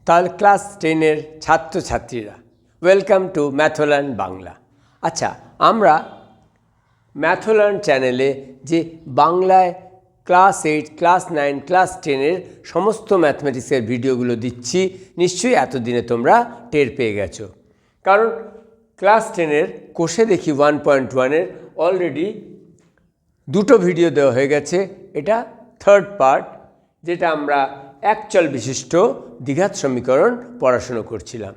তাহলে ক্লাস 10-এর ছাত্রছাত্রীরা, welcome to ম্যাথলার্ন Bangla. আচ্ছা, আমরা ম্যাথলার্ন চ্যানেলে যে বাংলায় ক্লাস 8, ক্লাস 9, ক্লাস 10-এর সমস্ত ম্যাথমেটিক্সের ভিডিওগুলো দিচ্ছি, নিশ্চয়ই এতদিনে তোমরা টের পেয়ে গেছো। কারণ ক্লাস 10-এর কোষে দেখি 1.1-এর অলরেডি 2টো ভিডিও দেওয়া হয়ে গেছে। এটা থার্ড পার্ট, যেটা আমরা একচল বিশিষ্ট দ্বিঘাত সমীকরণ পড়াশুনো করছিলাম।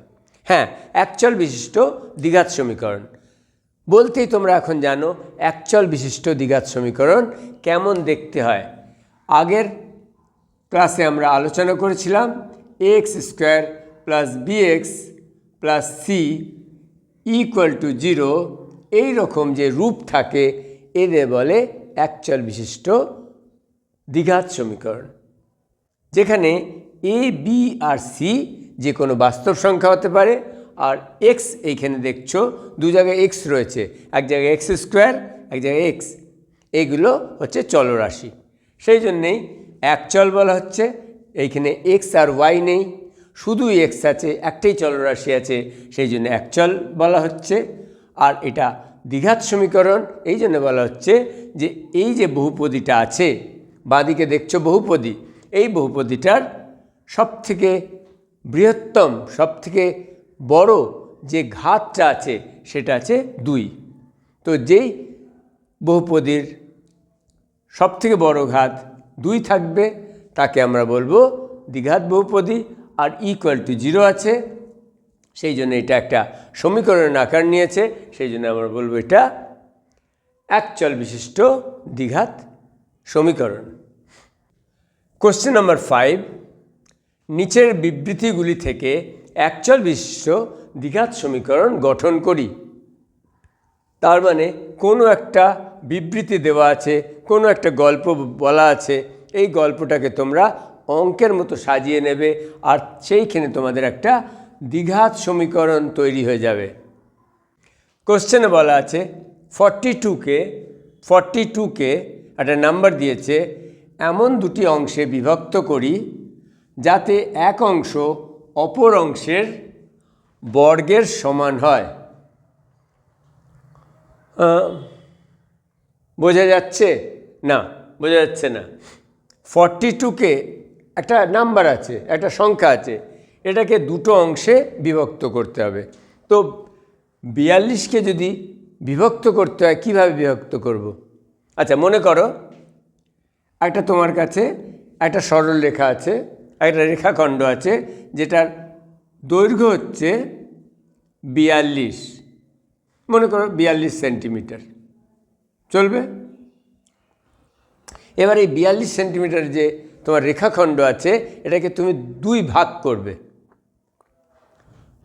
হ্যাঁ, একচল বিশিষ্ট দ্বিঘাত সমীকরণ বলতেই তোমরা এখন জানো একচল বিশিষ্ট দ্বিঘাত সমীকরণ কেমন দেখতে হয়। আগের ক্লাসে আমরা আলোচনা করেছিলাম ax² + bx + c = 0 এই রকম যে রূপ থাকে এদের বলে একচল বিশিষ্ট দ্বিঘাত সমীকরণ, যেখানে a, b আর c যে কোনো বাস্তব সংখ্যা হতে পারে। আর x এইখানে দেখছো দু জায়গায় x রয়েছে, এক জায়গায় x², এক জায়গায় x, এইগুলো হচ্ছে চলরাশি। সেই জন্যেই একচল বলা হচ্ছে। এইখানে x আর y নেই, শুধু x আছে, একটাই চলরাশি আছে, সেই জন্য একচল বলা হচ্ছে। আর এটা দ্বিঘাত সমীকরণ এই জন্য বলা হচ্ছে যে এই যে বহুপদীটা আছে, বাঁদিকে দেখছো বহুপদী, এই বহুপদীটার সবথেকে বৃহত্তম, সবথেকে বড় যে ঘাতটা আছে সেটা আছে 2। তো যেই বহুপদীর সবথেকে বড় ঘাত 2 থাকবে তাকে আমরা বলবো দ্বিঘাত বহুপদী। আর = 0 আছে, সেই জন্য এটা একটা সমীকরণের আকার নিয়েছে, সেই জন্য আমরা বলবো এটা একচল বিশিষ্ট দ্বিঘাত সমীকরণ। কোশ্চেন নাম্বার 5, নিচের বিবৃতিগুলি থেকে একচল বিশিষ্ট দ্বিঘাত সমীকরণ গঠন করি। তার মানে কোনো একটা বিবৃতি দেওয়া আছে, কোনো একটা গল্প বলা আছে, এই গল্পটাকে তোমরা অঙ্কের মতো সাজিয়ে নেবে, আর সেইখানে তোমাদের একটা দ্বিঘাত সমীকরণ তৈরি হয়ে যাবে। কোশ্চেনে বলা আছে 42কে একটা নাম্বার দিয়েছে, এমন দুটি অংশে বিভক্ত করি যাতে এক অংশ অপর অংশের বর্গের সমান হয়। বোঝা যাচ্ছে? না, বোঝা যাচ্ছে না। 42কে একটা নাম্বার আছে, একটা সংখ্যা আছে, এটাকে দুটো অংশে বিভক্ত করতে হবে। তো 42কে যদি বিভক্ত করতে হয়, কীভাবে বিভক্ত করব? আচ্ছা, মনে করো একটা তোমার কাছে একটা সরল রেখা আছে, একটা রেখাখণ্ড আছে যেটার দৈর্ঘ্য হচ্ছে 42, মনে করো 42 সেন্টিমিটার, চলবে? এবার এই 42 সেন্টিমিটার যে তোমার রেখাখণ্ড আছে, এটাকে তুমি 2 ভাগ করবে।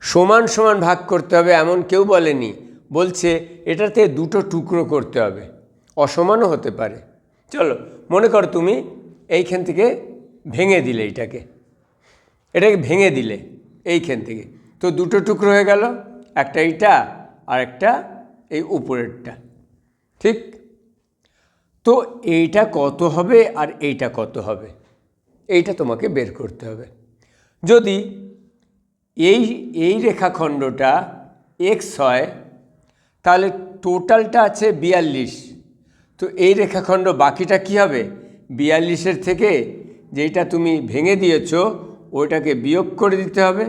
সমান সমান ভাগ করতে হবে এমন কেউ বলেনি, বলছে এটাতে 2টো টুকরো করতে হবে, অসমানও হতে পারে। চলো, মনে করো তুমি এইখান থেকে ভেঙে দিলে, এটাকে ভেঙে দিলে এইখান থেকে, তো 2টো টুকরো হয়ে গেল, একটা এইটা আর একটা এই উপরেরটা, ঠিক? তো এইটা কত হবে আর এইটা কত হবে, এইটা তোমাকে বের করতে হবে। যদি এই রেখাখণ্ডটা x হয়, তাহলে টোটালটা আছে 42, তো এই রেখাখণ্ড বাকিটা কি হবে? 42-এর থেকে যেটা তুমি ভেঙে দিয়েছো ওইটাকে বিয়োগ করে দিতে হবে।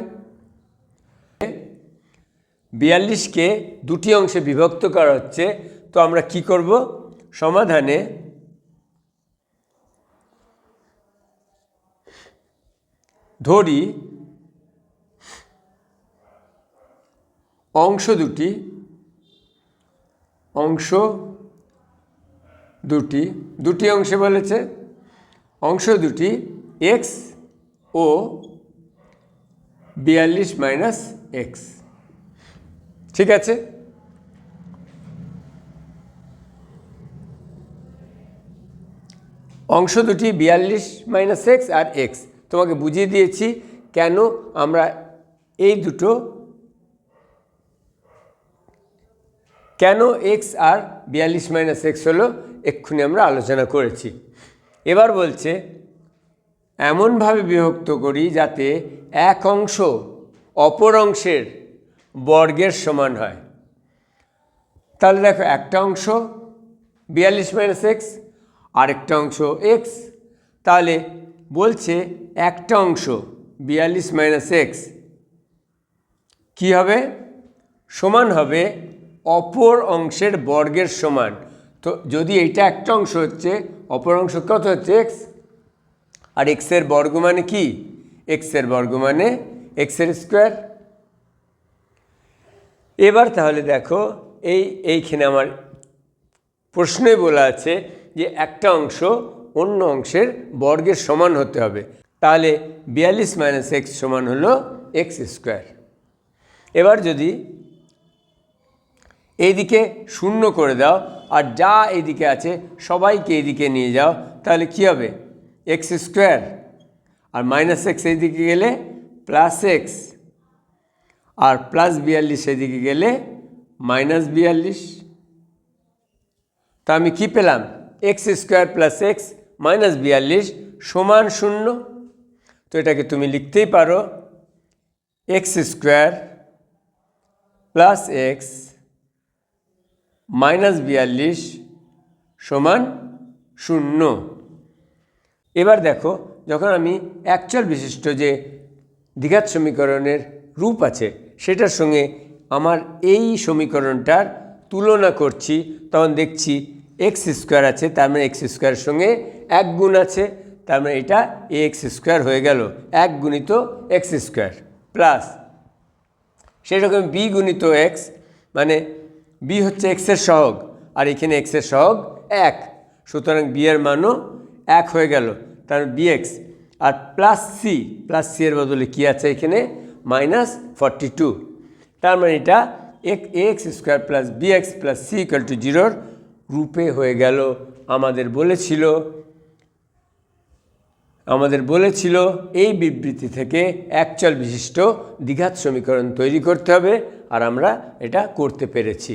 42কে দুটি অংশে বিভক্ত করা হচ্ছে, তো আমরা কি করব? সমাধানে ধরি অংশ দুটি অংশে বলেছে, অংশ দুটি x ও 42 - x, ঠিক আছে? অংশ দুটি 42 - x আর x, তোমাকে বুঝিয়ে দিয়েছি কেন আমরা এই দুটো, কেন x আর 42 - x হলো, এক্ষুনি আমরা আলোচনা করেছি। এবার বলছে এমনভাবে বিভক্ত করি যাতে এক অংশ অপর অংশের বর্গের সমান হয়। তাহলে দেখো একটা অংশ 42 মাইনাস এক্স, আরেকটা অংশ এক্স। তাহলে বলছে একটা অংশ 42 মাইনাস এক্স কী হবে? সমান হবে অপর অংশের বর্গের সমান। তো যদি এইটা একটা অংশ হচ্ছে, অপর অংশ কত হচ্ছে? এক্স। আর এক্সের বর্গ মানে কি? এক্সের বর্গ মানে এক্সের স্কোয়ার। এবার তাহলে দেখো এইখানে আমার প্রশ্নে বলা আছে যে একটা অংশ অন্য অংশের বর্গের সমান হতে হবে। তাহলে 42 মাইনাস এক্স সমান হলো এক্স স্কোয়ার। এবার যদি এইদিকে শূন্য করে দাও আর যা এইদিকে আছে সবাইকে এইদিকে নিয়ে যাও, তাহলে কি হবে? এক্স স্কোয়ার আর মাইনাস এক্স এইদিকে গেলে প্লাস এক্স, আর প্লাস 42 এদিকে গেলে মাইনাস 42। তা আমি কি পেলাম? X square plus x minus 42 সমান 0। তো এটাকে তুমি লিখতেই পারো x square plus x minus 42 সমান 0। এবার দেখো, যখন আমি অ্যাকচুয়াল বিশিষ্ট যে দ্বিঘাত সমীকরণের রূপ আছে সেটার সঙ্গে আমার এই সমীকরণটার তুলনা করছি, তখন দেখছি এক্স স্কোয়ার আছে, তার মানে এক্স স্কোয়ারের সঙ্গে 1 গুণ আছে, তার মানে এটা এ এক্স স্কোয়ার হয়ে গেল, 1 গুণিত এক্স স্কোয়ার প্লাস সেরকম বি গুণিত এক্স, মানে বি হচ্ছে এক্সের সহগ আর এখানে এক্সের সহগ 1, সুতরাং বি এর মানও 1 হয়ে গেল, তার বি এক্স। আর প্লাস সি এর বদলে কী আছে এখানে? মাইনাস 42। তার মানে এটা x square plus b x plus c equal to 0 রূপে হয়ে গেল। আমাদের বলেছিল এই বিবৃতি থেকে অ্যাকচুয়াল বিশিষ্ট দ্বিঘাত সমীকরণ তৈরি করতে হবে, আর আমরা এটা করতে পেরেছি।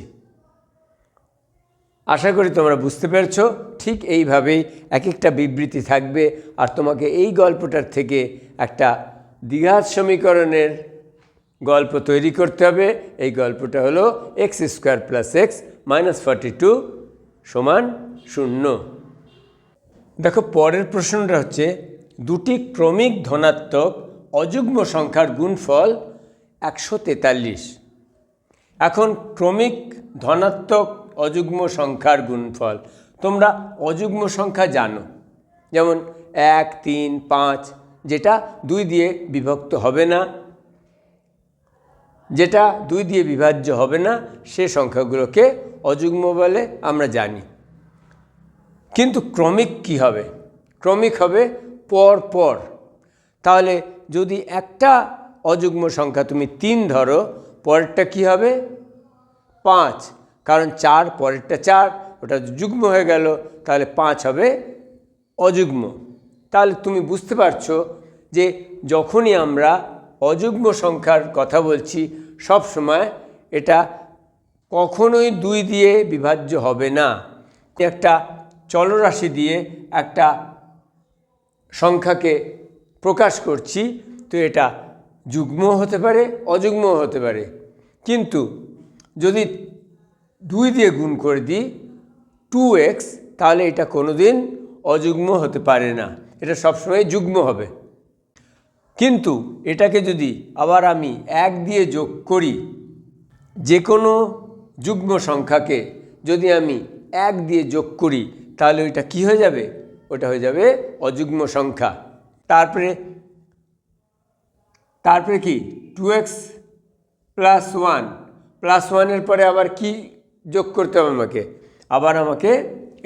আশা করি তোমরা বুঝতে পেরেছ। ঠিক এইভাবেই এক একটা বিবৃতি থাকবে, আর তোমাকে এই গল্পটার থেকে একটা দ্বিঘাত সমীকরণের গল্প তৈরি করতে হবে। এই গল্পটা হলো x square plus x minus 42 সমান 0। দেখো, পরের প্রশ্নটা হচ্ছে দুটি ক্রমিক ধনাত্মক অযুগ্ম সংখ্যার গুণফল 143। এখন ক্রমিক ধনাত্মক অযুগ্ম সংখ্যার গুণফল, তোমরা অযুগ্ম সংখ্যা জানো, যেমন 1, 3, 5, যেটা 2 দিয়ে বিভক্ত হবে না, যেটা 2 দিয়ে বিভাজ্য হবে না, সে সংখ্যাগুলোকে অযুগ্ম বলে আমরা জানি। কিন্তু ক্রমিক কি হবে? ক্রমিক হবে পর পর। তাহলে যদি একটা অযুগ্ম সংখ্যা তুমি 3 ধরো, পরেরটা কি হবে? 5, কারণ 4 পরেরটা 4, ওটা যুগ্ম হয়ে গেল, তাহলে 5 হবে অযুগ্ম। তাহলে তুমি বুঝতে পারছো যে যখনই আমরা অযুগ্ম সংখ্যার কথা বলছি সব সময় এটা কখনোই 2 দিয়ে বিভাজ্য হবে না। একটা চলরাশি দিয়ে একটা সংখ্যাকে প্রকাশ করছি, তো এটা যুগ্ম হতে পারে, অযুগ্ম হতে পারে। কিন্তু যদি 2 দিয়ে গুণ করে দিই 2x, তাহলে এটা কোনোদিন অযুগ্ম হতে পারে না, এটা সবসময় যুগ্ম হবে। কিন্তু এটাকে যদি আবার আমি 1 দিয়ে যোগ করি, যে কোনো যুগ্ম সংখ্যাকে যদি আমি 1 দিয়ে যোগ করি, তাহলে ওইটা কি হয়ে যাবে? ওটা হয়ে যাবে অযুগ্ম সংখ্যা। তারপরে কি 2x প্লাস 1, প্লাস 1-এর পরে আবার কি যোগ করতে হবে আমাকে? আবার আমাকে,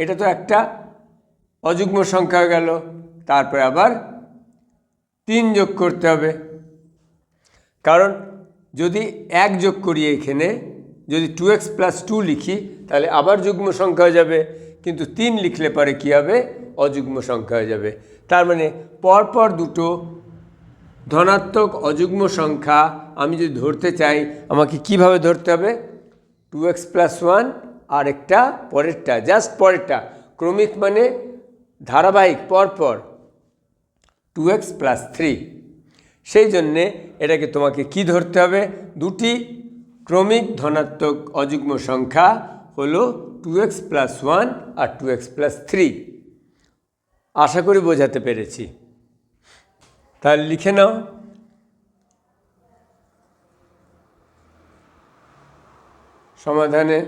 এটা তো একটা অযুগ্ম সংখ্যা হয়ে গেল, তারপরে আবার 3 যোগ করতে হবে। কারণ যদি 1 যোগ করি এখানে, যদি 2x প্লাস 2 লিখি তাহলে আবার যুগ্ম সংখ্যা হয়ে যাবে, কিন্তু 3 লিখলে পরে কি হবে? অযুগ্ম সংখ্যা হয়ে যাবে। তার মানে পরপর দুটো ধনাত্মক অযুগ্ম সংখ্যা আমি যদি ধরতে চাই, আমাকে কিভাবে ধরতে হবে? 2x প্লাস 1 আর একটা পরেরটা, জাস্ট পরেরটা, ক্রমিক মানে ধারাবাহিক পরপর 2x প্লাস 3। সেই জন্যে এটাকে তোমাকে কি ধরতে হবে, দুটি ক্রমিক ধনাত্মক অযুগ্ম সংখ্যা হলো 2x + 1 আর 2x + 3। আশা করি বোঝাতে পেরেছি। তাহলে লিখে নাও। সমাধানে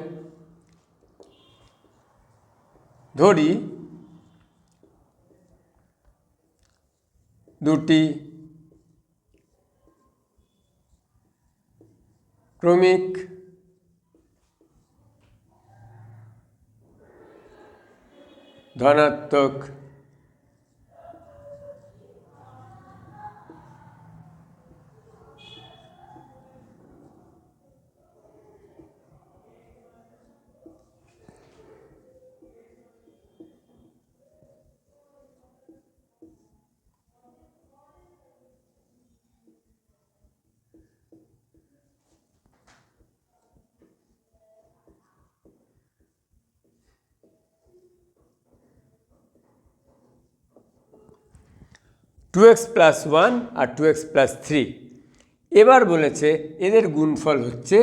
ধরি দুটি ক্রমিক ধনাত্মক টু এক্স প্লাস 1 আর 2x + 3। এবার বলেছে এদের গুণফল হচ্ছে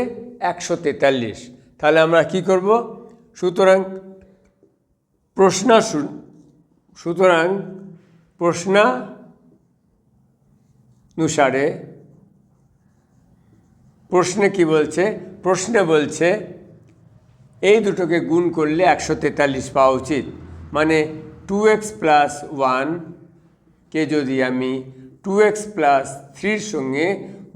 143। তাহলে আমরা কি করব, সুতরাং প্রশ্নানুসারে প্রশ্নে কি বলছে, প্রশ্নে বলছে এই দুটোকে গুণ করলে 143 পাওয়া উচিত। মানে 2x + 1 কে যদি আমি 2x + 3 সঙ্গে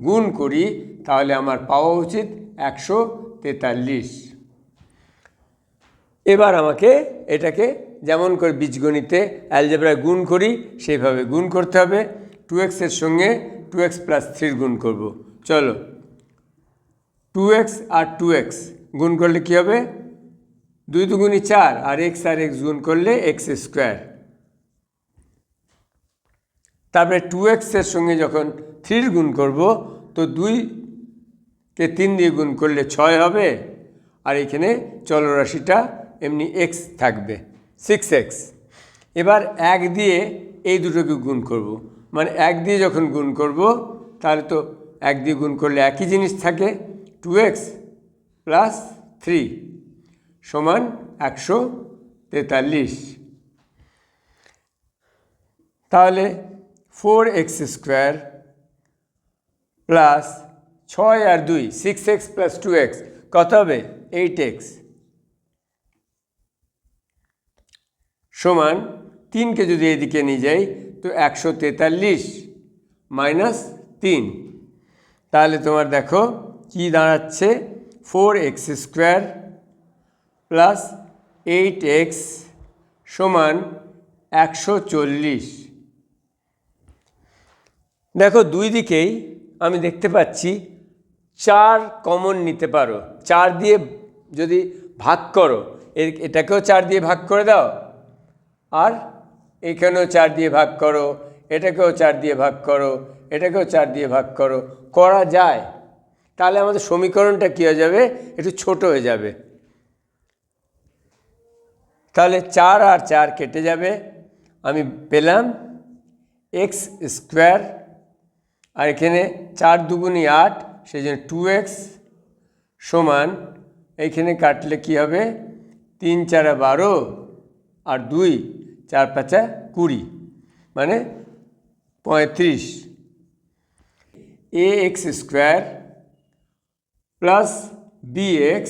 গুণ করি তাহলে আমার পাওয়া উচিত 143। এবার আমাকে এটাকে যেমন করে বীজগণিতে অ্যালজেব্রায় গুণ করি সেইভাবে গুণ করতে হবে। 2x এর সঙ্গে 2x + 3 গুণ করব। চলো, 2x আর 2x গুণ করলে কি হবে, 2 × 2 = 4 আর x গুণ করলে x²। তারপরে 2x এর সঙ্গে যখন 3 গুণ করব তো 2কে 3 দিয়ে গুণ করলে 6 হবে, আর এখানে চলরাশিটা এমনি x থাকবে 6x। এবার 1 দিয়ে এই দুটোকে গুণ করব, মানে 1 দিয়ে যখন গুণ করব তাহলে তো 1 দিয়ে গুণ করলে একই জিনিস থাকে, 2x + 3 সমান 143। তাহলে 4x² প্লাস 6 আর 2 6x + 2x কত হবে, 8x সমান 3কে যদি এদিকে নিয়ে যাই তো 143 - 3। তাহলে তোমার দেখো কি দাঁড়াচ্ছে, 4x² প্লাস 8x সমান 140। দেখো দুই দিকেই আমি দেখতে পাচ্ছি 4 কমন নিতে পারো। 4 দিয়ে যদি ভাগ করো, এটাকেও 4 দিয়ে ভাগ করে দাও, আর এখানেও 4 দিয়ে ভাগ করো, এটাকেও 4 দিয়ে ভাগ করো, এটাকেও 4 দিয়ে ভাগ করো, করা যায়। তাহলে আমাদের সমীকরণটা কী হয়ে যাবে, একটু ছোট হয়ে যাবে। তাহলে 4 আর 4 কেটে যাবে, আমি পেলাম x², আর এখানে 4 × 2 = 8, সেই জন্য 2x সমান এইখানে কাটলে কি হবে, 3 × 4 = 12 আর 2 × 4 = 20 মানে 35। ax² plus bx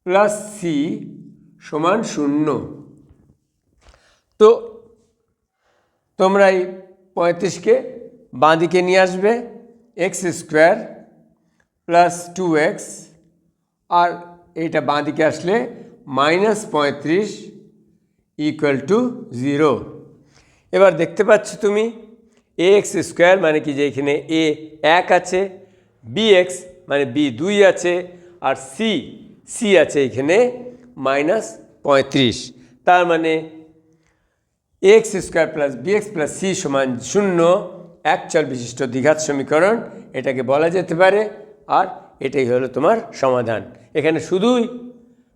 plus c সমান 0। তো তোমরা এই 35কে বাঁ দিকে নিয়ে আসবে, x² প্লাস 2x, আর এইটা বাঁ দিকে আসলে -35 = 0। এবার দেখতে পাচ্ছ তুমি ax² মানে কি যে এখানে a 1 আছে, bx মানে b 2 আছে, আর c আছে এখানে -35। তার মানে ax² plus bx plus c সমান 0 একচল বিশিষ্ট দ্বিঘাত সমীকরণ এটাকে বলা যেতে পারে। আর এটাই হলো তোমার সমাধান। এখানে শুধুই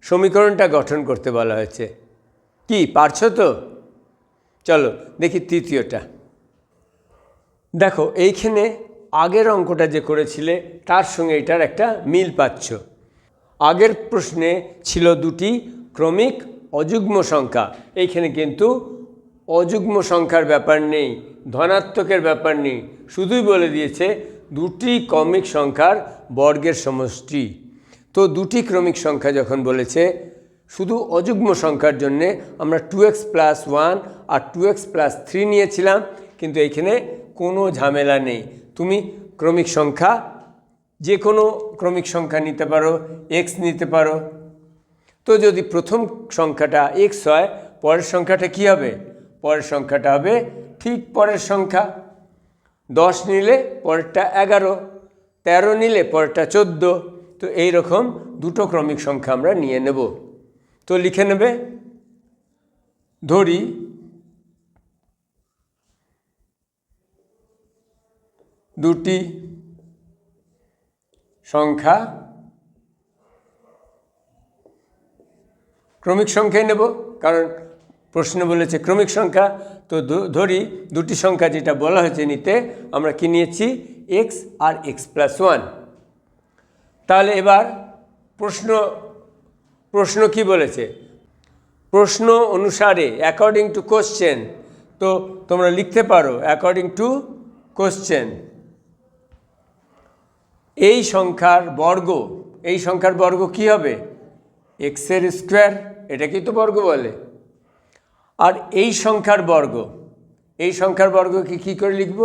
সমীকরণটা গঠন করতে বলা হয়েছে। কি পারছো তো? চলো দেখি তৃতীয়টা। দেখো এইখানে আগের অঙ্কটা যে করেছিলে তার সঙ্গে এটার একটা মিল পাচ্ছ। আগের প্রশ্নে ছিল দুটি ক্রমিক অযুগ্ম সংখ্যা, এইখানে কিন্তু অযুগ্ম সংখ্যার ব্যাপার নেই, ধনাত্মকের ব্যাপার নেই, শুধুই বলে দিয়েছে দুটি ক্রমিক সংখ্যার বর্গের সমষ্টি। তো দুটি ক্রমিক সংখ্যা যখন বলেছে, শুধু অযুগ্ম সংখ্যার জন্যে আমরা 2x + 1 আর 2x + 3 নিয়েছিলাম, কিন্তু এইখানে কোনো ঝামেলা নেই। তুমি ক্রমিক সংখ্যা যে কোনো ক্রমিক সংখ্যা নিতে পারো, x নিতে পারো। তো যদি প্রথম সংখ্যাটা x হয়, পরের সংখ্যাটা কি হবে? পরের সংখ্যাটা হবে ঠিক পরের সংখ্যা। 10 নিলে পরেরটা 11, 13 নিলে পরেরটা 14। তো এই রকম দুটো ক্রমিক সংখ্যা আমরা নিয়ে নেব। তো লিখে নেবে, ধরি দুটি সংখ্যা ক্রমিক সংখ্যাই নেব, কারণ প্রশ্ন বলেছে ক্রমিক সংখ্যা। তো ধরি দুটি সংখ্যা যেটা বলা হয়েছে নিতে, আমরা কি নিয়েছি? x আর x + 1। তাহলে এবার প্রশ্ন কি বলেছে? প্রশ্ন অনুসারে, অ্যাকর্ডিং টু কোশ্চেন। তো তোমরা লিখতে পারো অ্যাকর্ডিং টু কোশ্চেন। এই সংখ্যার বর্গ কি হবে? x-এর স্কোয়ার, এটাকেই তো বর্গ বলে। আর এই সংখ্যার বর্গকে কী করে লিখব?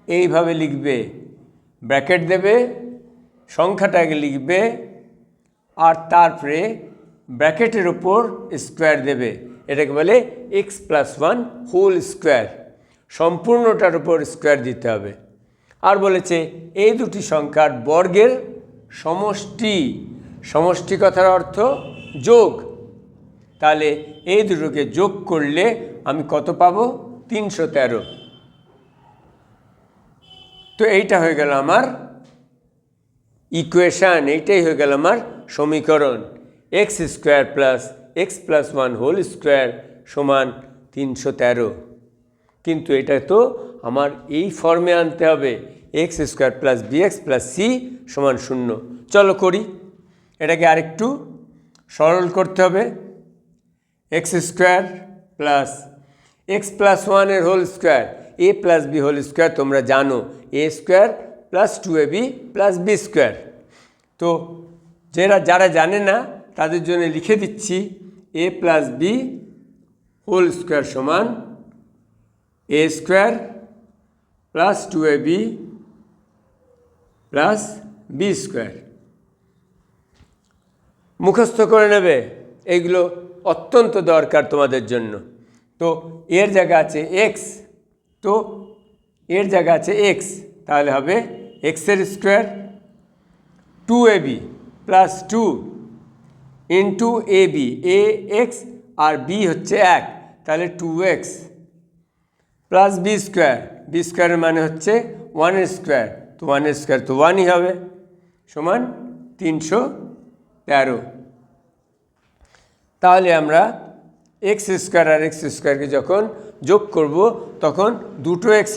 এইভাবে লিখবে, ব্র্যাকেট দেবে, সংখ্যাটাকে লিখবে, আর তারপরে ব্র্যাকেটের ওপর স্কোয়ার দেবে। এটাকে বলে x + 1 হোল স্কোয়ার। সম্পূর্ণটার উপর স্কোয়ার দিতে হবে। আর বলেছে এই দুটি সংখ্যার বর্গের সমষ্টি কথার অর্থ যোগ। তাহলে এই দুটোকে যোগ করলে আমি কত পাবো? 313। তো এইটা হয়ে গেল আমার ইকুয়েশান, এইটাই হয়ে গেল আমার সমীকরণ। x² + x + 1 হোল স্কোয়ার সমান 313। কিন্তু এটা তো আমার এই ফর্মে আনতে হবে, x² + bx + c সমান 0। চলো করি, এটাকে আরেকটু সরল করতে হবে। x² + x + 1 এর whole square, a + b whole square তোমরা জানো, a² + 2ab + b²। তো যারা জানে না তাদের জন্য লিখে দিচ্ছি, a + b হোল স্কোয়ার সমান a² + 2ab + b²। মুখস্থ করে নেবে, এইগুলো অত্যন্ত দরকার তোমাদের জন্য। তো এর জায়গা আছে x, তাহলে হবে x-এর square 2ab + 2 into ab, ax আর b হচ্ছে 1, তাহলে 2x + b², মানে হচ্ছে 1-এর স্কোয়ার, তো 1-এর স্কোয়ার তো 1ই হবে, সমান 313। তাহলে আমরা x² আর x² যখন যোগ করব তখন দুটো x²,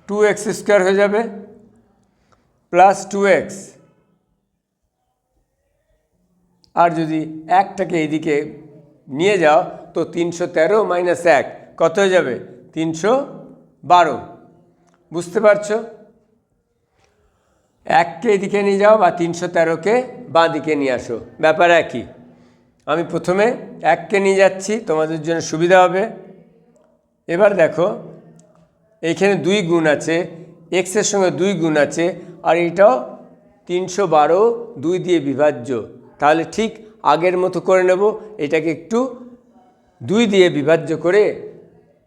2x² হয়ে যাবে, প্লাস 2x, আর যদি একটাকে এইদিকে নিয়ে যাও তো 313 - 1 কত হয়ে যাবে? 312। বুঝতে পারছো? এককে এদিকে নিয়ে যাও বা 313কে বাঁ দিকে নিয়ে আসো, ব্যাপার একই। আমি প্রথমে এককে নিয়ে যাচ্ছি, তোমাদের জন্য সুবিধা হবে। এবার দেখো এইখানে 2 গুণ আছে, এক্সের সঙ্গে 2 গুণ আছে, আর এটাও 312 2 দিয়ে বিভাজ্য। তাহলে ঠিক আগের মতো করে নেব, এটাকে একটু 2 দিয়ে বিভাজ্য করে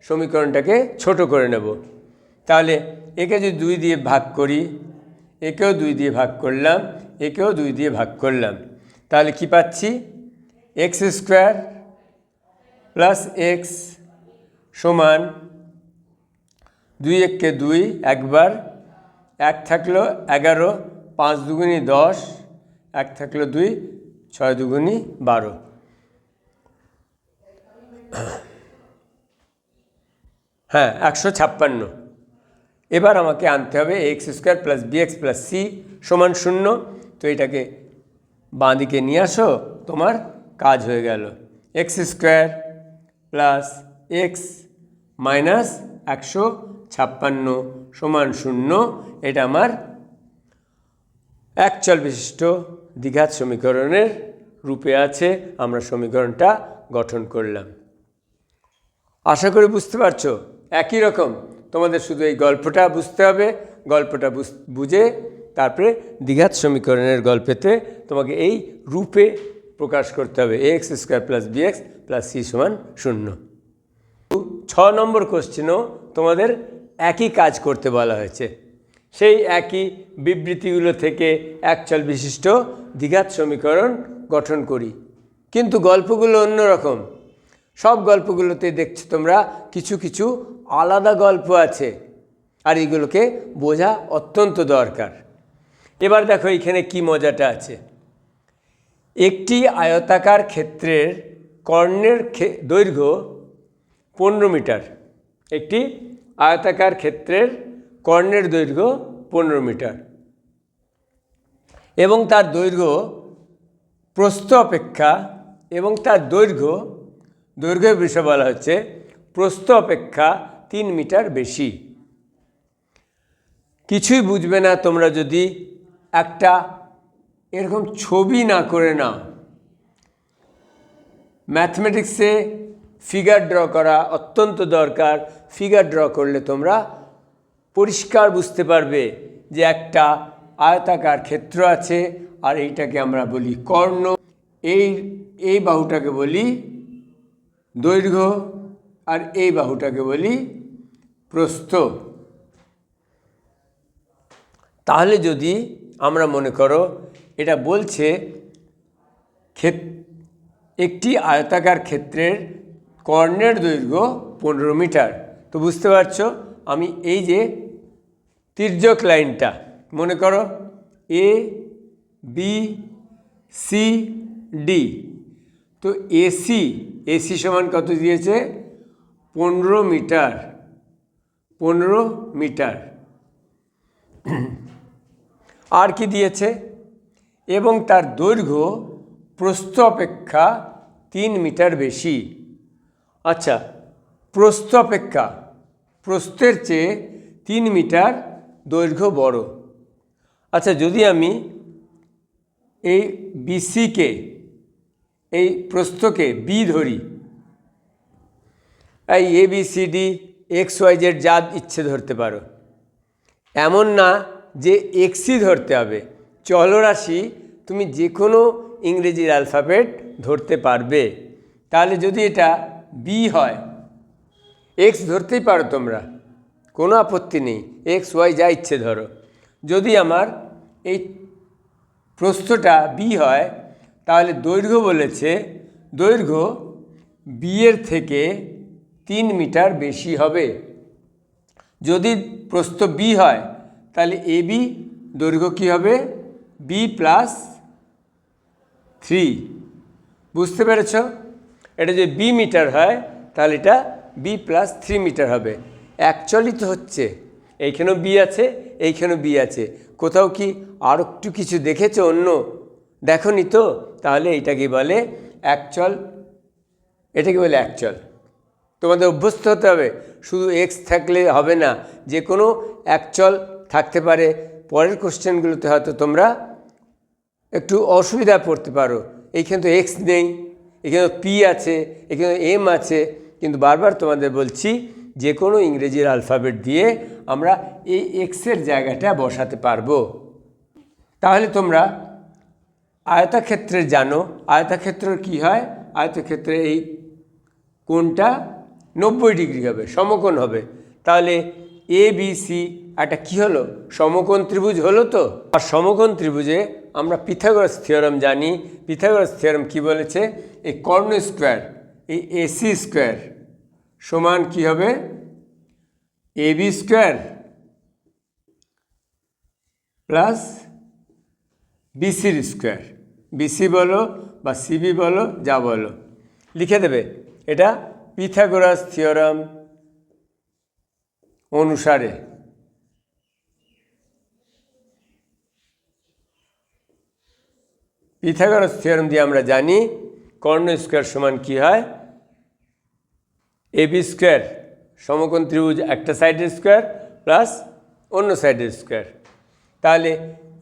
সমীকরণটাকে ছোট করে নেব। তাহলে একে যদি 2 দিয়ে ভাগ করি, একেও 2 দিয়ে ভাগ করলাম, একেও 2 দিয়ে ভাগ করলাম, তাহলে কি পাচ্ছি? x² + x সমান 2 একে 2, একবার, 1 থাকলো 11, 5 দুগুণী 10, 1 থাকলো 2, 6 দুগুণী 12। হ্যাঁ, 156। এবার আমাকে আনতে হবে x square plus b x plus c সমান 0। তো এটাকে বাঁ দিকে নিয়ে আসো, তোমার কাজ হয়ে গেল। X square plus x minus 156 সমান 0। এটা আমার একচল বিশিষ্ট দ্বিঘাত সমীকরণের রূপে আছে। আমরা সমীকরণটা গঠন করলাম। আশা করি বুঝতে পারছো। একই রকম তোমাদের শুধু এই গল্পটা বুঝতে হবে। গল্পটা বুঝে তারপরে দ্বিঘাত সমীকরণের গল্পেতে তোমাকে এই রূপে প্রকাশ করতে হবে, x square plus b x plus c সমান 0। 6 নম্বর কোশ্চেনও তোমাদের একই কাজ করতে বলা হয়েছে। সেই একই বিবৃতিগুলো থেকে একচল বিশিষ্ট দ্বিঘাত সমীকরণ গঠন করি, কিন্তু গল্পগুলো অন্যরকম। সব গল্পগুলোতে দেখছো তোমরা কিছু কিছু আলাদা গল্প আছে, আর এইগুলোকে বোঝা অত্যন্ত দরকার। এবার দেখো এখানে কি মজাটা আছে। একটি আয়তাকার ক্ষেত্রের কর্ণের দৈর্ঘ্য 15 মিটার। একটি আয়তাকার ক্ষেত্রের কর্ণের দৈর্ঘ্য 15 মিটার এবং তার দৈর্ঘ্য প্রস্থ অপেক্ষা দৈর্ঘ্যের বিষয়ে বলা হচ্ছে প্রস্থ অপেক্ষা 3 মিটার বেশি। কিছুই বুঝবে না তোমরা যদি একটা এরকম ছবি না করে নাও। ম্যাথমেটিক্সে ফিগার ড্র করা অত্যন্ত দরকার। ফিগার ড্র করলে তোমরা পরিষ্কার বুঝতে পারবে যে একটা আয়তাকার ক্ষেত্র আছে, আর এইটাকে আমরা বলি কর্ণ। এই বাহুটাকে বলি দৈর্ঘ্য, আর এই বাহুটাকে বলি প্রস্থ। তাহলে যদি আমরা মনে করো এটা বলছে একটি আয়তাকার ক্ষেত্রের কর্ণের দৈর্ঘ্য 15 মিটার, তো বুঝতে পারছো আমি এই যে তির্যক লাইনটা মনে করো এ বি সি ডি, তো এসি সমান কত দিয়েছে? 15 মিটার। 15 মিটার। আর কি দিয়েছে? এবং তার দৈর্ঘ্য প্রস্থ অপেক্ষা 3 মিটার বেশি। আচ্ছা, প্রস্থ অপেক্ষা, প্রস্থের চেয়ে 3 মিটার দৈর্ঘ্য বড়। আচ্ছা, যদি আমি এই বিসিকে, এই প্রস্থকে বি ধরি, এই ABCD XYZ যা ইচ্ছে ধরতে পারো, এমন না যে এক্সই ধরতে হবে। চলরাশি তুমি যে কোনো ইংরেজির অ্যালফাবেট ধরতে পারবে। তাহলে যদি এটা বি হয়, এক্স ধরতেই পারো তোমরা, কোনো আপত্তি নেই, XY যা ইচ্ছে ধরো। যদি আমার এই প্রস্থটা বি হয়, তাহলে দৈর্ঘ্য বলেছে দৈর্ঘ্য বি এর থেকে 3 মিটার বেশি হবে। যদি প্রস্থ বি হয় তাহলে AB দৈর্ঘ্য কী হবে? B+3। বুঝতে পেরেছ? এটা যদি বি মিটার হয় তাহলে এটা B+3 মিটার হবে। অ্যাকচুয়ালি তো হচ্ছে এইখানেও বি আছে, এইখানেও বি আছে। কোথাও কি আর একটু কিছু দেখেছো অন্য? দেখোনি তো? তাহলে এইটাকে বলে অ্যাকচুয়াল। এটাকে বলে অ্যাকচুয়াল। তোমাদের অভ্যস্ত হতে হবে, শুধু এক্স থাকলে হবে না, যে কোনো অ্যাকচুয়াল থাকতে পারে। পরের কোশ্চেনগুলোতে হয়তো তোমরা একটু অসুবিধা পড়তে পারো। এইখানে তো এক্স নেই, এখানে পি আছে, এখানে এম আছে, কিন্তু বারবার তোমাদের বলছি যে কোনো ইংরেজির অ্যালফাবেট দিয়ে আমরা এই এক্সের জায়গাটা বসাতে পারবো। তাহলে তোমরা আয়তক্ষেত্রে জানো, আয়তক্ষেত্রের কি হয়? আয়তক্ষেত্রে এই কোণটা 90 ডিগ্রি হবে, সমকোণ হবে। তাহলে ABC একটা কি হলো? সমকোণ ত্রিভুজ হলো তো। আর সমকোণ ত্রিভুজে আমরা পিথাগোরাস থিওরেম জানি। পিথাগোরাস থিওরেম কি বলেছে? এই কর্ণ স্কোয়ার, এই AC স্কোয়ার সমান কি হবে? AB স্কোয়ার প্লাস BCর স্কোয়ার। BC বলো বা CB বলো, যা বলো, লিখে দেবে। এটা পিথাগোরাস থিওরেম অনুসারে পিথাগোরাস থিওরেম দিয়ে আমরা জানি কর্ণ স্কোয়ার সমান কী হয়, এবি স্কোয়ার সমকোণ ত্রিভুজ একটা সাইডের স্কোয়ার প্লাস অন্য সাইডের স্কোয়ার। তাহলে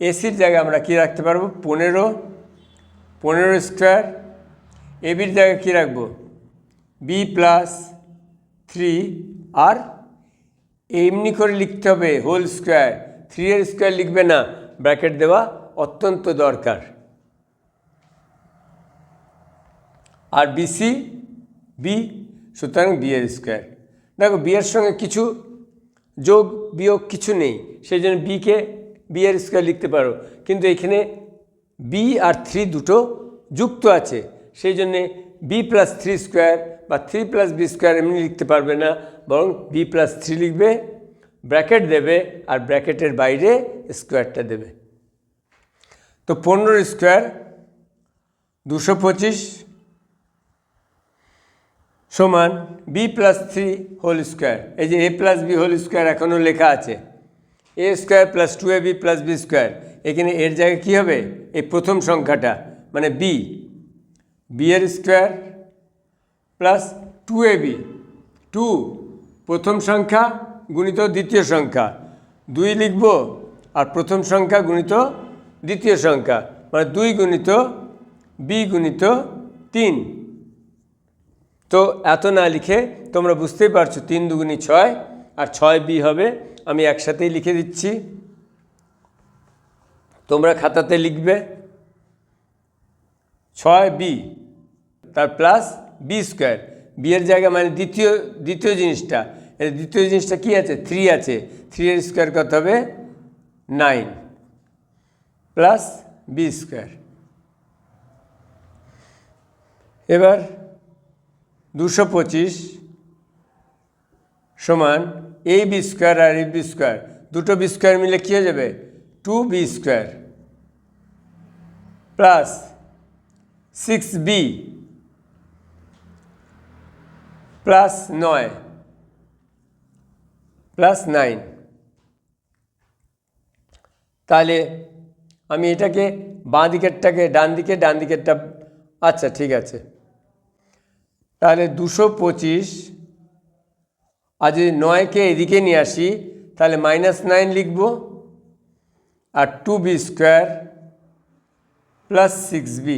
এসির জায়গায় আমরা কী রাখতে পারবো, 15 স্কোয়ার। এবির জায়গায় কী রাখবো, বি প্লাস 3, আর এমনি করে লিখতে হবে হোল স্কোয়ার, 3 স্কোয়ার লিখবে না, ব্র্যাকেট দেওয়া অত্যন্ত দরকার। আর বিসি বি, সুতরাং বি এর স্কোয়ার। দেখো বি এর সঙ্গে কিছু যোগ বিয়োগ কিছু নেই, সেই জন্য বি এর স্কোয়ার লিখতে পারো, কিন্তু এখানে বি আর 3 দুটো যুক্ত আছে, সেই জন্যে বি প্লাস 3 স্কোয়ার বা 3 প্লাস বি স্কোয়ার এমনি লিখতে পারবে না, বরং বি প্লাস 3 লিখবে, ব্র্যাকেট দেবে, আর ব্র্যাকেটের বাইরে স্কোয়ারটা দেবে। তো 15 স্কোয়ার 225 সমান বি প্লাস 3 হোল স্কোয়ার। এই যে a plus b whole square এখনও লেখা আছে, a square plus 2ab plus b square. এখানে এর জায়গায় কী হবে, এই প্রথম সংখ্যাটা মানে বি এর স্কোয়ার প্লাস 2ab, 2 প্রথম সংখ্যা গুণিত দ্বিতীয় সংখ্যা, 2 লিখব, আর প্রথম সংখ্যা গুণিত দ্বিতীয় সংখ্যা মানে 2 গুণিত বি গুণিত 3। তো এত না লিখে তোমরা বুঝতেই পারছো 3 দুগুণী 6 আর 6b হবে। আমি একসাথেই লিখে দিচ্ছি, তোমরা খাতাতে লিখবে 6b তার প্লাস বি স্কোয়ার, বি এর জায়গায় মানে দ্বিতীয় জিনিসটা, এর দ্বিতীয় জিনিসটা কী আছে, 3 আছে, 3 এর স্কোয়ার কত হবে 9 প্লাস বি স্কোয়ার। এবার 225 সমান এই বি স্কোয়ার আর এই বি স্কোয়ার, দুটো বি স্কোয়ার মিলে কী হয়ে যাবে, 2b square plus 6b plus 9 plus 9। তাহলে আমি এটাকে বাঁ দিকেরটাকে ডান দিকেরটা, আচ্ছা ঠিক আছে। তাহলে 225, আর যদি 9কে এদিকে নিয়ে আসি তাহলে -9 লিখব, আর 2b স্কোয়ার প্লাস 6b,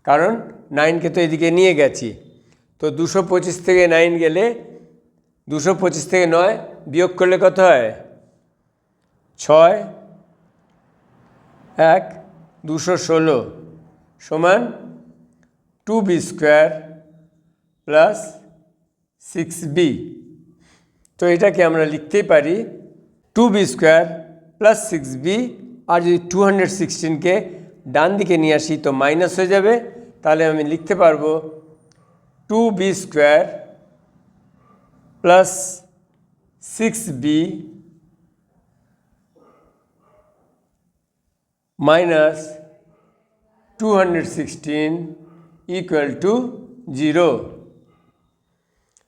কারণ 9কে তো এদিকে নিয়ে গেছি। তো 225 থেকে 9 গেলে 225 থেকে 9 বিয়োগ করলে কত হয়, 6 1 216 সমান 2b স্কোয়ার প্লাস 6b। তো এটাকে আমরা লিখতেই পারি 2b স্কোয়ার প্লাস 6b, আর যদি 216কে ডান দিকে নিয়ে আসি তো মাইনাস হয়ে যাবে, তাহলে আমি লিখতে পারবো 2b square plus 6b minus 216 equal to 0।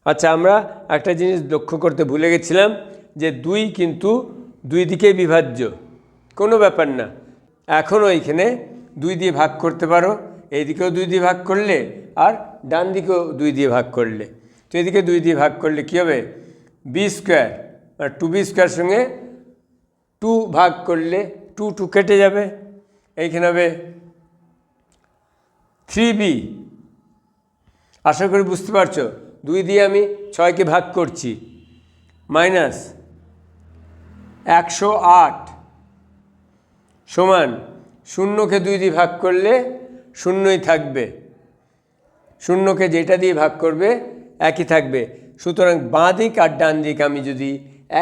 আচ্ছা, আমরা একটা জিনিস লক্ষ্য করতে ভুলে গেছিলাম যে 2 কিন্তু 2 দিকে বিভাজ্য, কোনো ব্যাপার না। এখনও এইখানে 2 দিয়ে ভাগ করতে পারো, এইদিকেও 2 দিয়ে ভাগ করলে আর ডান দিকেও 2 দিয়ে ভাগ করলে। তো এদিকে 2 দিয়ে ভাগ করলে কী হবে, বি স্কোয়ার আর 2b স্কোয়ার সঙ্গে 2 ভাগ করলে 2 কেটে যাবে, এইখানে হবে 3b। আশা করি বুঝতে পারছো, 2 দিয়ে আমি 6কে ভাগ করছি, মাইনাস 108 সমান 0কে 2 দিয়ে ভাগ করলে 0ই থাকবে, 0কে যেটা দিয়ে ভাগ করবে একই থাকবে। সুতরাং বাঁ দিক আর ডান দিক আমি যদি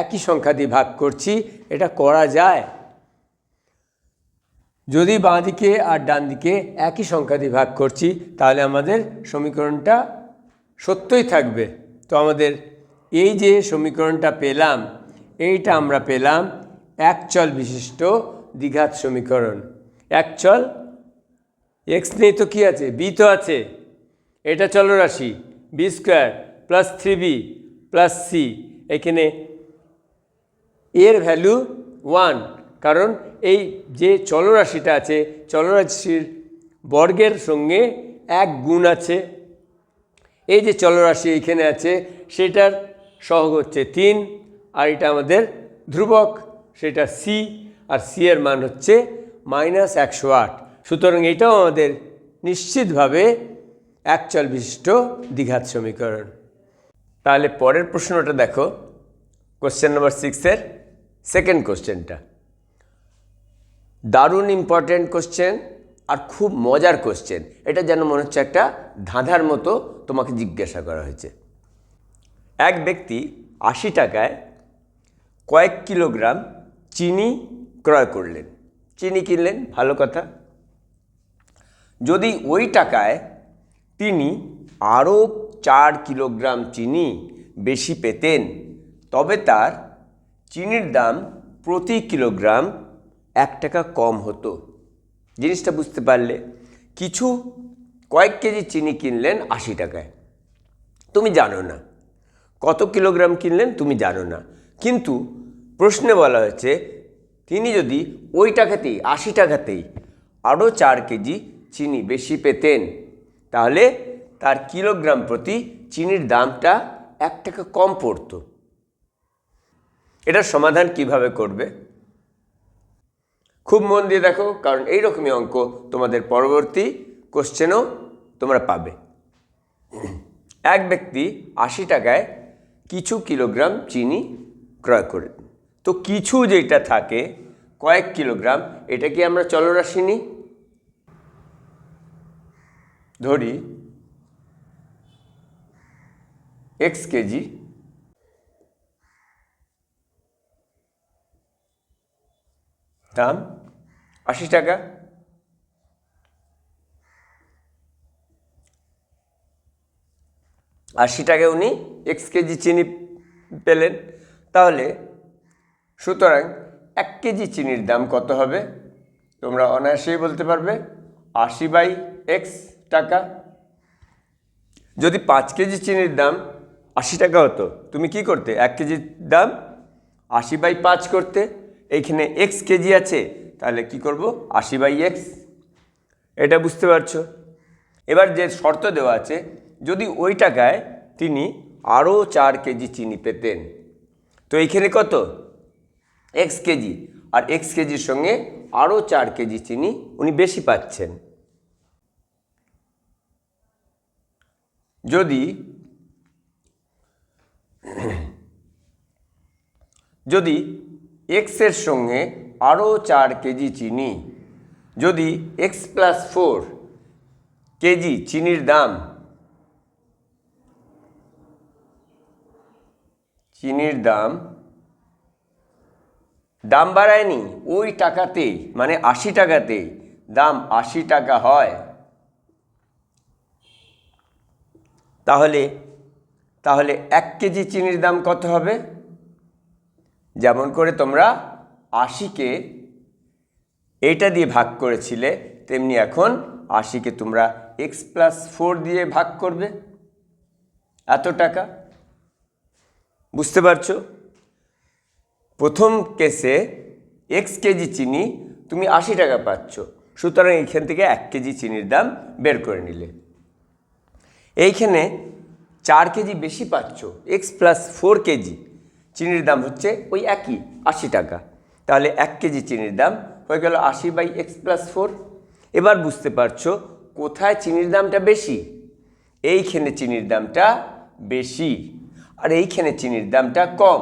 একই সংখ্যা দিয়ে ভাগ করছি, এটা করা যায়। যদি বাঁ দিকে আর ডান দিকে একই সংখ্যা দিয়ে ভাগ করছি তাহলে আমাদের সমীকরণটা সত্যই থাকবে। তো আমাদের এই যে সমীকরণটা পেলাম, এইটা আমরা পেলাম একচল বিশিষ্ট দ্বিঘাত সমীকরণ। একচল, এক্স নেই তো কী আছে, বি তো আছে, এটা চলরাশি b square plus 3b plus c. এখানে এর ভ্যালু 1, কারণ এই যে চলরাশিটা আছে চলরাশির বর্গের সঙ্গে 1 গুণ আছে। এই যে চলরাশি এইখানে আছে সেটার সহগ হচ্ছে 3, আর এটা আমাদের ধ্রুবক সেটা সি, আর সি এর মান হচ্ছে -108। সুতরাং এটাও আমাদের নিশ্চিতভাবে একচল বিশিষ্ট দ্বিঘাত সমীকরণ। তাহলে পরের প্রশ্নটা দেখো, কোশ্চেন নম্বর 6-এর সেকেন্ড কোশ্চেনটা। দারুণ ইম্পর্ট্যান্ট কোশ্চেন আর খুব মজার কোশ্চেন। এটা যেন মনে হচ্ছে একটা ধাঁধার মতো তোমাকে জিজ্ঞাসা করা হয়েছে। এক ব্যক্তি 80 টাকায় কয়েক কিলোগ্রাম চিনি ক্রয় করলেন। চিনি কিনলেন, ভালো কথা। যদি ওই টাকায় তিনি আরও 4 কিলোগ্রাম চিনি বেশি পেতেন তবে তার চিনির দাম প্রতি কিলোগ্রাম 1 টাকা কম হতো। জিনিসটা বুঝতে পারলে? কিছু কয়েক কেজি চিনি কিনলেন 80 টাকায়, তুমি জানো না কত কিলোগ্রাম কিনলেন, তুমি জানো না, কিন্তু প্রশ্নে বলা হয়েছে তিনি যদি ওই টাকাতেই 80 টাকাতেই আরও 4 কেজি চিনি বেশি পেতেন তাহলে তার কিলোগ্রাম প্রতি চিনির দামটা 1 টাকা কম পড়তো। এটার সমাধান কিভাবে করবে? খুব মন দিয়ে দেখো, কারণ এইরকমই অঙ্ক তোমাদের পরবর্তী কোশ্চেনও তোমরা পাবে। এক ব্যক্তি 80 টাকায় কিছু কিলোগ্রাম চিনি ক্রয় করেন। তো কিছু যেটা থাকে কয়েক কিলোগ্রাম, এটা কি আমরা চলরাশি নিই? ধরি x কেজি, দাম 80 টাকা। টাকায় উনি x কেজি চিনি পেলেন। তাহলে সুতরাং 1 কেজি চিনির দাম কত হবে? তোমরা অনায়াসেই বলতে পারবে 80/x টাকা। যদি 5 কেজি চিনির দাম 80 টাকা হতো, তুমি কি করতে? 1 কেজির দাম 80/5 করতে। এইখানে x কেজি আছে, তাহলে কি করব? 80/x। এটা বুঝতে পারছো? এবার যে শর্ত দেওয়া আছে, যদি ওই টাকায় তিনি আরও 4 কেজি চিনি পেতেন, তো এইখানে কত? x কেজি, আর x কেজির সঙ্গে আরও 4 কেজি চিনি উনি বেশি পাচ্ছেন। যদি x এর সঙ্গে আরও 4 কেজি চিনি, যদি x + 4 কেজি চিনির দাম বাড়ায়নি, ওই টাকাতেই মানে 80 টাকাতেই দাম 80 টাকা হয়, তাহলে 1 কেজি চিনির দাম কত হবে? যেমন করে তোমরা 80কে এইটা দিয়ে ভাগ করেছিলে, তেমনি এখন 80কে তোমরা x + 4 দিয়ে ভাগ করবে, এত টাকা। বুঝতে পারছো? প্রথম কেসে x কেজি চিনি তুমি 80 টাকা পাচ্ছ, সুতরাং এইখান থেকে 1 কেজি চিনির দাম বের করে নিলে। এইখানে 4 কেজি বেশি পাচ্ছ, x + 4 কেজি চিনির দাম হচ্ছে ওই একই 80 টাকা, তাহলে 1 কেজি চিনির দাম হয়ে গেল 80/x + 4। এবার বুঝতে পারছো কোথায় চিনির দামটা বেশি? এইখানে চিনির দামটা বেশি, আর এইখানে চিনির দামটা কম।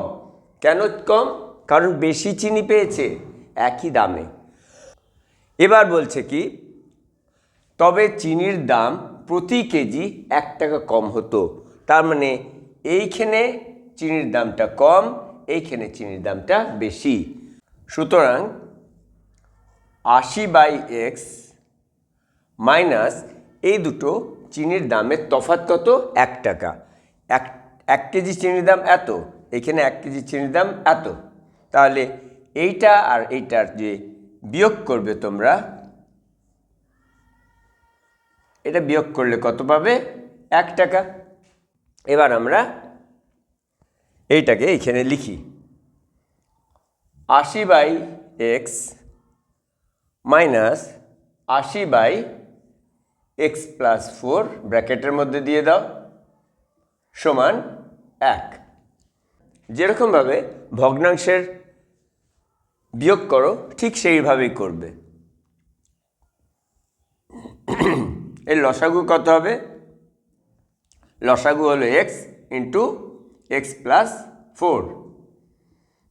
কেন কম? কারণ বেশি চিনি পেয়েছে একই দামে। এবার বলছে কি, তবে চিনির দাম প্রতি কেজি 1 টাকা কম হতো। তার মানে এইখানে চিনির দামটা কম, এইখানে চিনির দামটা বেশি। সুতরাং 80/x মাইনাস এই দুটো চিনির দামের তফাৎ কত? 1 টাকা। 1 কেজি চিনির দাম এত, এখানে 1 কেজি চিনির দাম এত, তাহলে এইটা আর এইটার যে বিয়োগ করবে তোমরা, এটা বিয়োগ করলে কত পাবে? 1 টাকা। এবার আমরা এইটাকে এইখানে লিখি 80/x মাইনাস 80/x+4 ব্র্যাকেটের মধ্যে দিয়ে দাও সমান 1। যেরকমভাবে ভগ্নাংশের বিয়োগ করো ঠিক সেইভাবেই করবে। এর লসাগু কত হবে? লসাগু হলো x ইন্টু x+4।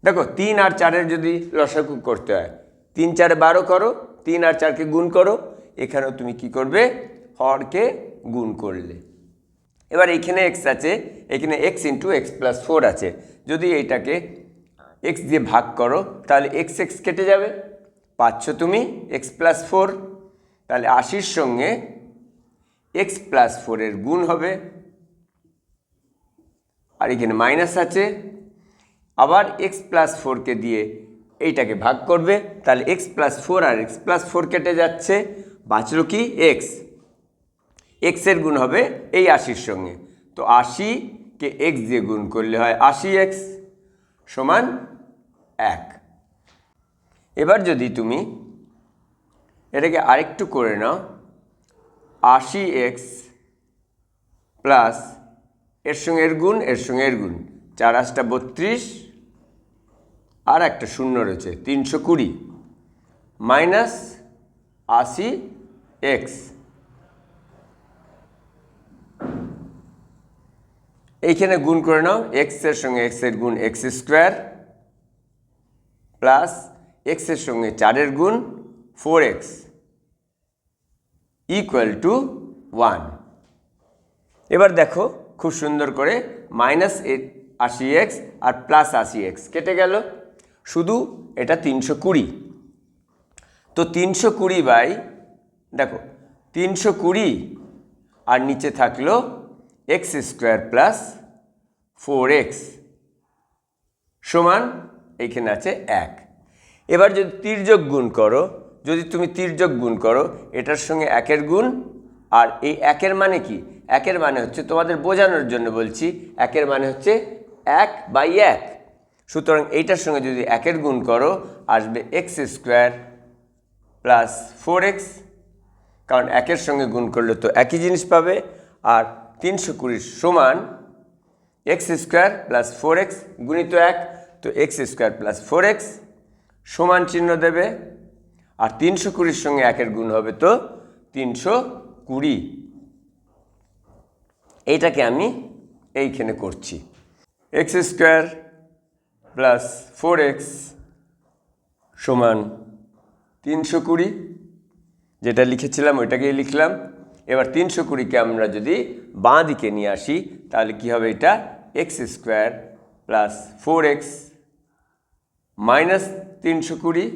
দেখো 3 আর 4-এর যদি লসাগু করতে হয় 3 4 12 করো, 3 আর 4-কে গুণ করো। এখানেও তুমি কি করবে? হরকে গুণ করলে। এবার এখানে x আছে, এখানে x ইন্টু x+4 আছে। যদি এইটাকে x দিয়ে ভাগ করো তাহলে x কেটে যাবে, পাচ্ছ তুমি x+4। তাহলে 80-র সঙ্গে x+4-এর গুণ হবে, আর এখানে মাইনাস আছে। আবার x+4-কে দিয়ে এইটাকে ভাগ করবে, তাহলে x+4 আর x+4 কেটে যাচ্ছে, বাঁচলো কি? এর গুণ হবে এই 80-র সঙ্গে। তো 80-কে x দিয়ে গুণ করলে হয় 80x সমান 1। এবার যদি তুমি এটাকে আরেকটু করে নাও, 80x প্লাস এর সঙ্গে এর গুণ, এর সঙ্গে এর গুণ, 4 8 32 আর একটা শূন্য রয়েছে 320 মাইনাস 80x। এইখানে গুণ করে নাও, x এর সঙ্গে x এর গুণ x² প্লাস x এর সঙ্গে 4-এর গুণ 4x ইকুয়াল টু 1। এবার দেখো খুব সুন্দর করে মাইনাস 80x আর প্লাস 80x কেটে গেল, শুধু এটা 320। তো 320 দেখো 320 আর নিচে থাকলো x² প্লাস 4x সমান এইখানে আছে 1। এবার যদি তির্যক গুণ করো, যদি তুমি তির্যক গুণ করো এটার সঙ্গে 1-এর গুণ, আর এই 1-এর মানে কি? 1-এর মানে হচ্ছে, তোমাদের বোঝানোর জন্য বলছি, 1-এর মানে হচ্ছে 1/1। সুতরাং এইটার সঙ্গে যদি 1-এর গুণ করো আসবে x² প্লাস 4x, কারণ 1-এর সঙ্গে গুণ করলে তো একই জিনিস পাবে। আর 320 সমান x² প্লাস 4x গুণিত 1, তো x² প্লাস 4x সমান চিহ্ন দেবে, আর 320-র সঙ্গে 1-এর গুণ হবে তো 320। এইটাকে আমি এইখানে করছি, x² প্লাস 4x সমান 320, যেটা লিখেছিলাম ওইটাকেই লিখলাম। এবার 320-কে আমরা যদি বাঁ দিকে নিয়ে আসি তাহলে কি হবে? এটা x² প্লাস 4x মাইনাস 320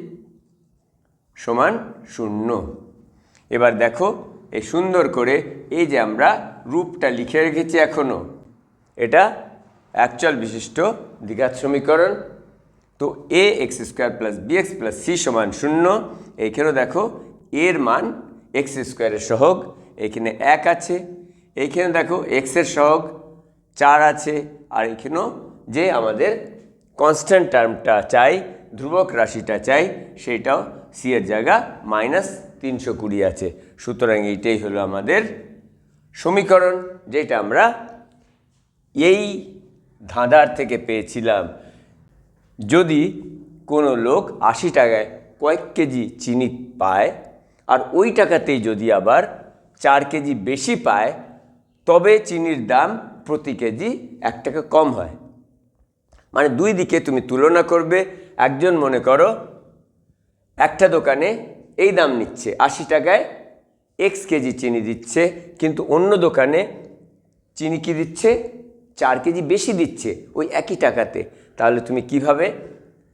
সমান 0। এবার দেখো এই সুন্দর করে এই যে আমরা রূপটা লিখে রেখেছি এখনও, এটা অ্যাকচুয়াল বিশিষ্ট দ্বিঘাত সমীকরণ। তো ax² plus bx plus c সমান 0। এইখানেও দেখো এর মান x² এর সহগ এখানে 1 আছে, এইখানে দেখো x এর সহগ 4 আছে, আর এখানেও যে আমাদের কনস্ট্যান্ট টার্মটা চাই, ধ্রুবক রাশিটা চাই, সেইটাও c এর জায়গা মাইনাস 320 আছে। সুতরাং এইটাই হলো আমাদের সমীকরণ, যেটা আমরা এই ধাঁধার থেকে পেয়েছিলাম। যদি কোনো লোক 80 টাকায় কয়েক কেজি চিনি পায়, আর ওই টাকাতেই যদি আবার 4 কেজি বেশি পায়, তবে চিনির দাম প্রতি কেজি 1 টাকা কম হয়। মানে দুই দিকে তুমি তুলনা করবে। একজন মনে করো একটা দোকানে এই দাম নিচ্ছে, 80 টাকায় x কেজি চিনি দিচ্ছে, কিন্তু অন্য দোকানে চিনি কি দিচ্ছে? 4 কেজি বেশি দিচ্ছে ওই একই টাকাতে। তাহলে তুমি কিভাবে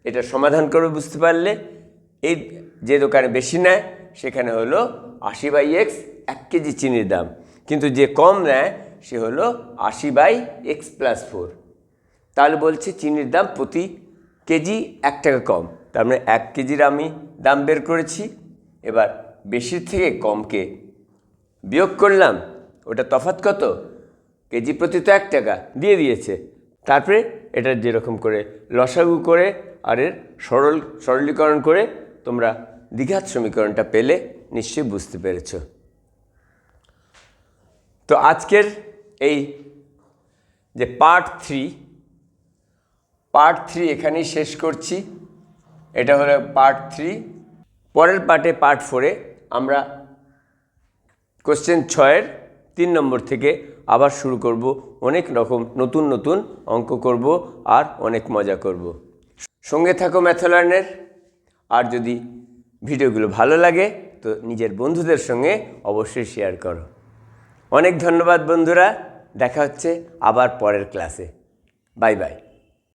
এটা সমাধান করবে বুঝতে পারলে? এই যে দোকানে বেশি নেয় সেখানে হলো 80/x 1 কেজি চিনির দাম, কিন্তু যে কম নেয় সে হলো 80/x+4। তাহলে বলছে চিনির দাম প্রতি কেজি 1 টাকা কম, তার মানে 1 কেজির আমি দাম বের করেছি। এবার বেশির থেকে কমকে বিয়োগ করলাম, ওটা তফাৎ কত? কেজি প্রতি তো 1 টাকা দিয়ে দিয়েছে। তারপরে এটা যেরকম করে লসাগু করে আর এর সরলীকরণ করে তোমরা দ্বিঘাত সমীকরণটা পেলে নিশ্চয়ই বুঝতে পেরেছ। তো আজকের এই যে পার্ট থ্রি এখানেই শেষ করছি। এটা হলো পার্ট 3। পরের পার্টে পার্ট 4-এ আমরা কোশ্চেন 6-এর 3 নম্বর থেকে আবার শুরু করব। অনেক রকম নতুন নতুন অঙ্ক করব আর অনেক মজা করব। সঙ্গে থাকো ম্যাথলার্নের। আর যদি ভিডিওগুলো ভালো লাগে তো নিজের বন্ধুদের সঙ্গে অবশ্যই শেয়ার করো। অনেক ধন্যবাদ বন্ধুরা, দেখা হচ্ছে আবার পরের ক্লাসে। Bye bye.